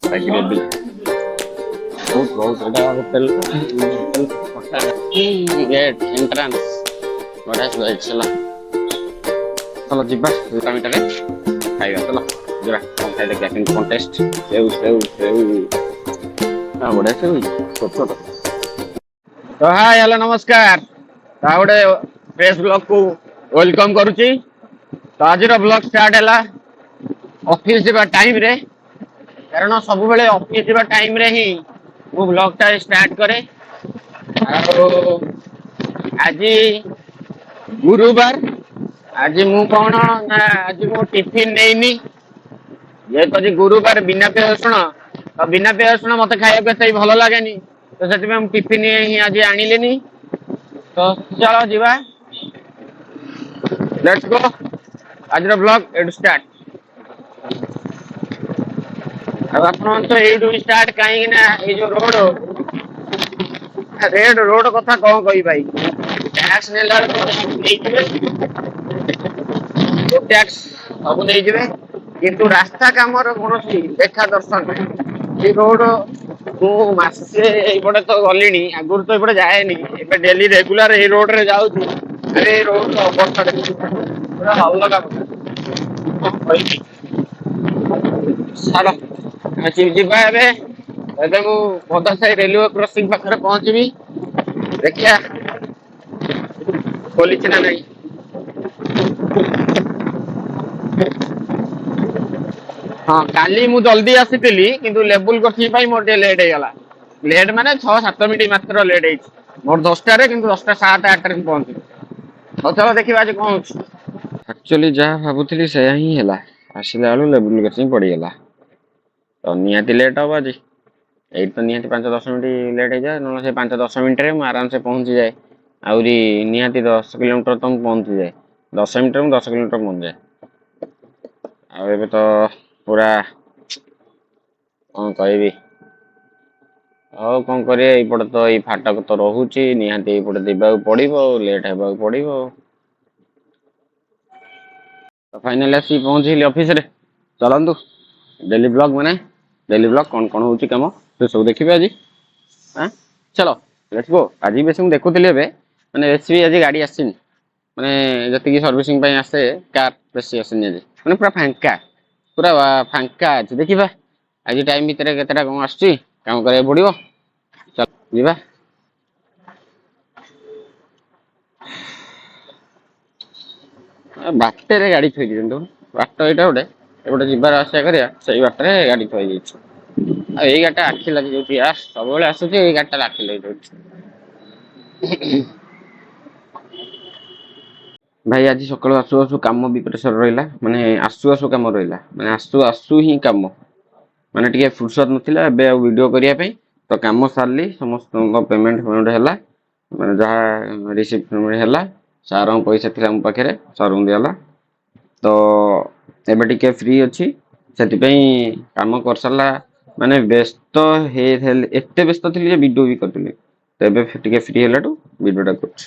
Gravy बहुत बड़ा hotel gate entrance बड़ा सुधाई चला चलो जीवा दुकानटारे खाଇବା चलो जीवा कौन खाई देखिए किन कॉन्टेस्ट सेव सेव सेव हां बड़ा सेव छोट छोट तो हाय हेलो नमस्कार ता गोटे फ्रेश ब्लॉग को वेलकम करूची तो आज ब्लॉग स्टार्ट है ऑफिस जीवा टाइम रे कारण सब बेले ऑफिस जीवा टाइम रे ही मु ब्लॉग टा स्टार्ट करे आज गुरुवार आज मु कौन ना आज मु टिफिन नहीं ये तो गुरुवार बिना प्याज रसुण तो बिना प्याज रसुण मत खाया के भल लगे तो से टिफिन ही आज आनिलेनी तो चलो जीवा लेट्स गो आज ब्लॉग एड स्टार्ट अब तो ये स्टार्ट कहीं ना ये जो रोड रेड रोड कथा कौन कही भाई टैक्स टैक्स सब नहीं किंतु रास्ता काम कौन देखा दर्शन ये रोड मुझे ये तो गली आगुरी तो ये जाए डेली रेगुलर ये रोड रे जाऊँ रोड अवस्था पूरा अलग सारा जीवा एबे मु भदासाई रेलवे क्रॉसिंग पाखरे पहुंचबी देखिया खोली ना नहीं हाँ काली मु जल्दी आसीली किंतु लेबुल क्रॉसिंग पाई मोर लेट हो गला लेट माने 6-7 मिनिट मात्र लेट है मोर 10टा रे किंतु 10टा 7-8 रे पहुंची तो चलो देखिबा आज कोन एक्चुअली जहाँ भाबुଥିଲି से ही हैला आसिला आलु लेबुल क्रॉसिंग पड़ी गला तो निहाती लेट हम आज ये तो निहाती 5-10 मिनट लेट हो जाए ना से 5-10 मिनट रे आराम से पहुंची जाए आउरी निहाती 10 किलोमीटर तो पहुंची जाए 10 मिनट में 10 किलोमीटर पहुंच जाए आ तो पूरा कौन कहबी ଆଉ କଣ କରିବା ଏଇପଟେ ତ ଏଇ ଫାଟକ ତ ରହୁଛି ନିହାତି ଏଇପଟେ ଯିବାକୁ ପଡିବ ଲେଟ୍ ହେବାକୁ ପଡିବ ତ ଫାଇନାଲି ଆସି ପହଞ୍ଚିଲି ଅଫିସ ରେ ଚଲନ୍ତୁ डेली ब्लॉग माने डेली ब्लॉग कौन कौन होची काम से सब देखिबे आज हां चलो लेट्स गो आज बेस मु देखुतली एबे माने एसवी आज गाड़ी आसिन माने जति की सर्विसिंग पई आसे कार बेसी आसिन आज माने पूरा फांका आज देखिबा आज टाइम भीतर केतेटा कोन आछी काम करे पड़िबो चल जीवा बाटे रे गाड़ी थई दियंतु बाट एटा गोटे एपटे जीवार आशा करिया से बाटे गाड़ी थई जाइछ आ एई गाटा आखि लागि जोटी आ सब बेले आसुची एई गाटा आखि लागि जोटी भाई आज सकाळ आसु आसु काम भी प्रेशर रहिला माने आसु आसु काम रहिला माने आसु आसु ही काम माने टिके फुर्सत नथिला एबे वीडियो करिया पे तो काम सारली समस्त पेमेंट पेमेंट हैला माने जहा रिसीप्ट पेमेंट हैला सार पैसा थिला हम पाखरे सार दियाला तो एबे टिके फ्री अछि सेति पई काम कर सरला माने व्यस्त हे एते व्यस्त थिली जे वीडियो भी करथिली तो एबे टिके फ्री हैलाटू वीडियोटा करछ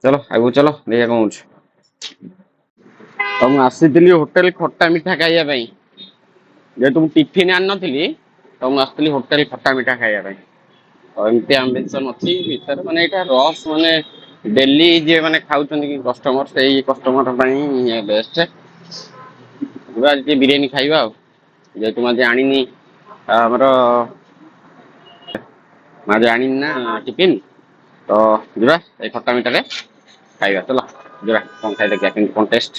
चलो आगु चलो देखा कौन तो मुझे आसी होटेल खट्टा मिठा खाइया जेहेतु टिफिन आन नी तो मुझे आसती होटेल खट्टा मिठा खाइया तो एमती आम्बिशन अच्छी भर माने रस माने डेली जे माने खाऊँ कस्टमर से कस्टमर बेस्ट आज बिरियानी खाइबा जेहेतु मुझे आनी आमर मुझे आनी ना टिफिन तो जीवा ए खट्टा मिठा खाइबा चलो जीवा कौन खाई देखिए किन कॉन्टेस्ट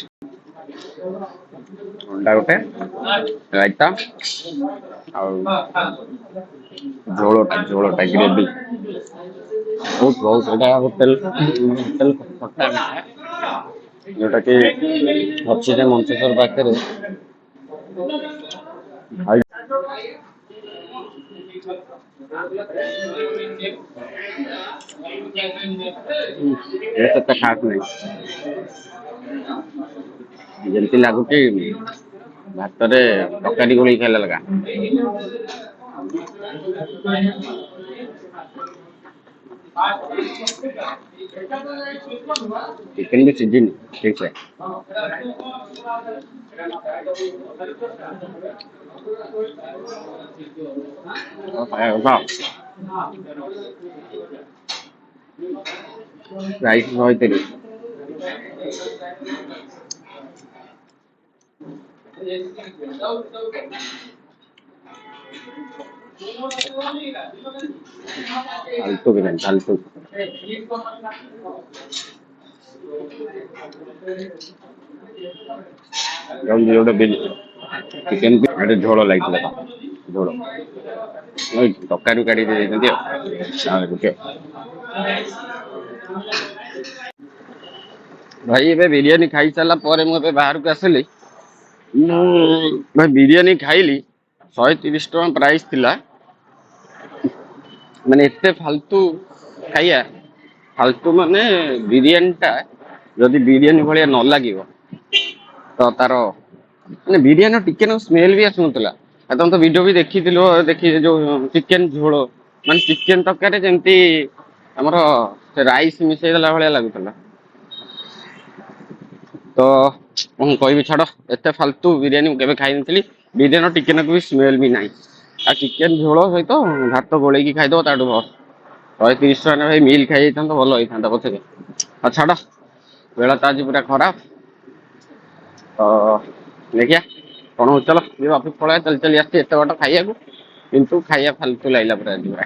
अंडा गोटे रायता झोलटा ग्रेवी बहुत बड़ा होटल होटल खट्टा मिठा जोटा कि अच्छी से मंचेश्वर पाखे खास नहीं जमती लगुच भात तरकारी गोल खाला लगा चिकन भी सीजन ठीक है। राइस होइतरी फालतू भी नहीं फालतू जल्दी गोटे बिल चिकेन भी झोल लगे झोल तकारी काढ़ी देते भाई ए बिरियानी खाई सारा पर मुझे बाहर को आसिली भाई बिरियानी खाइली 130 टका प्राइस थिला माने एते फालतू खाइया फालतू माने बिरियानी टा जदि बिरियानी भलिया न लागिवो तो तार माने बिरियानी टिके न स्मेल भी आसुनतला तुम तो वीडियो भी देखी जो चिकेन झोल माने चिकेन तरकारी जेमती हमर राइस मिसई देला भलिया लागुतला तो कौन कह छाड़ एत फालतू बिरियानी केवे खाई नी बिरियानी टिकेन को भी स्मेल भी ना आ चिकेन झोल सहित भात गोल खाईदब ताठू भल 130 टका भाई मिल खाई तो भल होता पछे छाड़ बेला तो आज पूरा खराब तो देखिया कौन हो चलो ये ऑफिस पड़ा चल चली आते एत बाट खाइया किंतु खाइया फालतू लगला पूरा पूरा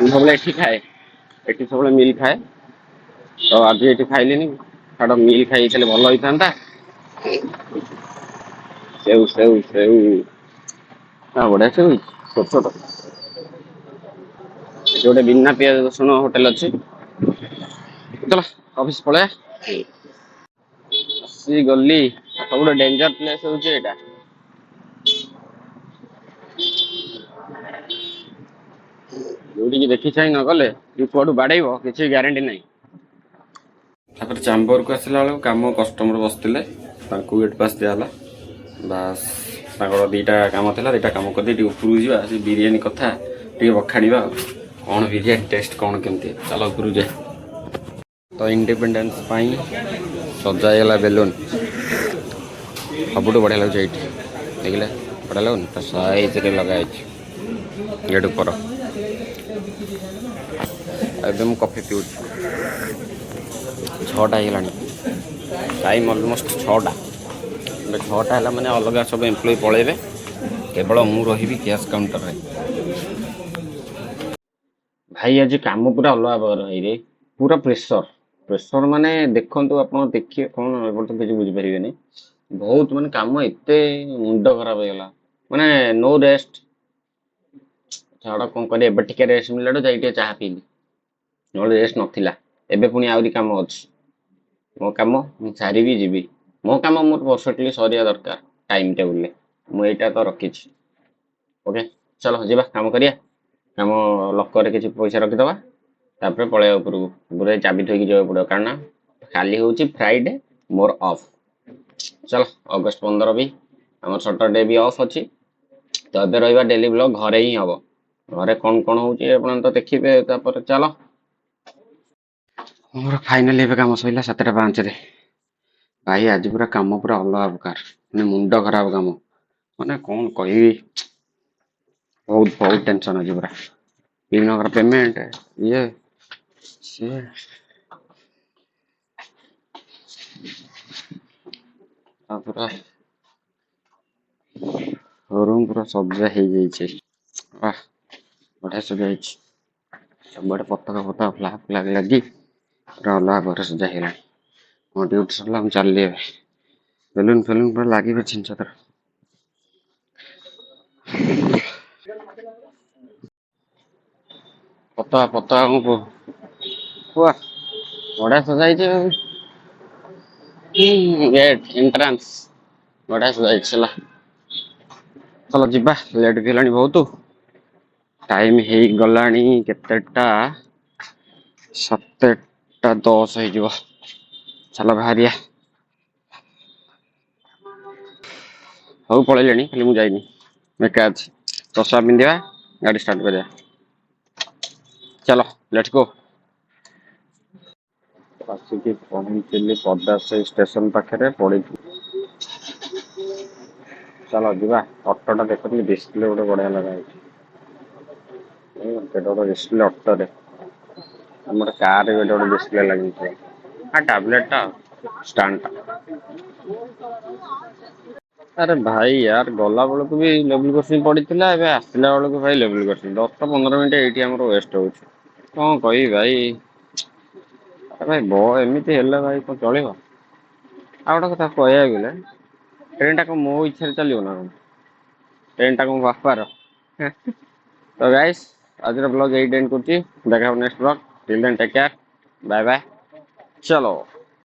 सब ये खाए ये सब मिल खाए तो आज ये खाइलिनी छाड़ मिल खाई भल होता सेव सेव सेव हाँ बढ़िया सेव छोट छोट गोटे बिना पियाज रसुण होटेल अच्छी चलो ऑफिस पलैया आसी गली सब डेंजर प्लेस हूँ यहाँ जो देखी चाह न गले कौटू बाड़ेब किसी ग्यारंटी ना चैम्बर को आसला बेलू कम कस्टमर बसते गेट पास दिहला बास दीटा कम था दीटा कम कर उपरू जा बिरियानी कथा बखाड़ा कौन बिरियानी टेस्ट कौन केमती चल उपरू जाए तो इंडिपेंडेंस सजाईगला बेलून सब बढ़िया लगे ये देखिले बढ़िया लगुन तो साइज लगाई गेट ऊपर एकदम कॉफी पीऊ 6टा होगा टाइम अलमोस्ट 6टा 6टा है मैंने अलग सब एम्प्लॉय पलैबे केवल मु रही कैश काउंटर रे भाई आज काम पूरा अलग भाई रे पूरा प्रेशर प्रेशर माने देखु आप देखिए कौन तो किसी बुझीपारे बहुत माने काम एत मुंड खराब होगा माने नो रेस्ट छाड़ कौन कर रेस्ट मिलला जाए चाह पीली ना रेस्ट नाला एबे पुणी आहरी कम अच्छी मो कम सारी भी जीवी मो कम मोर परफेक्टली सरिया दरकार टाइम टेबुल मुझा तो रखी ओके चलो जी कम करिया कम लकर किसी पैसा रखीदबा तापर पलैया उपरको पूरा चाबी थोक जावा पड़ो कारण काली हूँ फ्राइडे मोर ऑफ चलो अगस्ट 15 भी आम सटरडे भी ऑफ अच्छी तो ए रहा डेली ब्लॉग घरे ही हम घरे कौन कौन हो तो देखिए चलो मोर फाइनाली एवं कम सैला 7:05 भाई आज पूरा कम पूरा अलग प्रकार मैंने मुंड खराब कम मैंने कौन कह बहुत बहुत टेंशन आज पूरा दिन पेमेंट ये सी पूरा रूम पूरा सजा हो जाए बढ़िया सजा सब पताका पता फ्लाग फ्लाग लगी पूरा अलग घर सजा है मो ड्यूटी सरला चलिए बेलून फेलून पूरा लगे छीन छतर पता पता बढ़िया सजा गेट एंट्रांस बढ़िया सजा चला चलो जी लेट भी है बहुत टाइम हो गला केतेटा 7:10 हो चल बाहरिया हऊ पलैले खाली मुझे चषमा पिंधा गाड़ी स्टार्ट करिया चलो लेट्स गो। ଆସିକି ପହଞ୍ଚିଲି ପଦା ସେଇ ଷ୍ଟେସନ ପାଖରେ ପଡ଼ିଛି। ଚାଲ ଯିବା। ଅଟୋଟା ଦେଖୁଥିଲି ଡିସପ୍ଲେ ଗୋଟେ ବଢିଆ ଲଗା ହେଇଛି। କେତେ ଗୋଟେ ଡିସପ୍ଲେ ଅଟୋରେ ଆମର କାରରେ ଗୋଟେ ଡିସପ୍ଲେ ଲାଗିଛି। टैबलेट स्टैंड अरे भाई यार गला बेलू भी लेवल क्रॉसिंग पड़ा एवं आसला बेलू भाई लेवल क्रॉसिंग 10-15 मिनट ये वेस्ट हो कौन कह भाई। अरे भाई एमती भाई कौन चलो आ गोटे कथा कह गले ट्रेन टा मो इच्छा चलो ना ट्रेन टा मो बापार तो गाइस आज ब्लॉग यही एंड कर देखा next blog till then take care bye bye चलो।